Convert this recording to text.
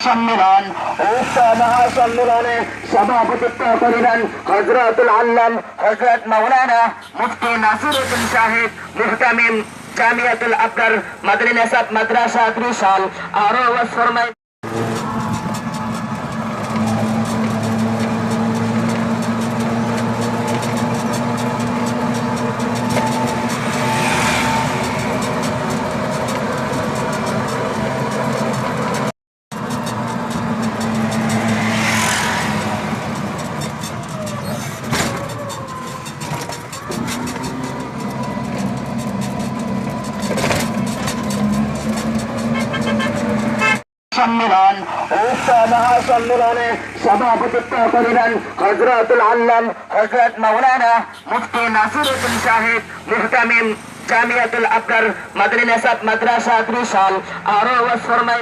সম্মেলন মহাসম্মেলনে সভাপতিত্ব করিলেন হযরতুল আল্লাম হযরত মাওলানা মুফতি নাসিরউদ্দিন সাহেব মুহতামিম জামিয়াতুল আবরার মাদানী নিসাব মাদ্রাসা ত্রিশাল। আরো ওয়াজ ফরমাই সম্মেলন মহাসম্মেলনে সভাপতিত্ব করিলেন হযরতুল আল্লাম হযরত মাওলানা মুফতি নাসিরউদ্দিন সাহেব মুহতামিম জামিয়াতুল আবরার মাদানী নিসাব মাদ্রাসা ত্রিশাল। আরো ওয়াজ ফরমাই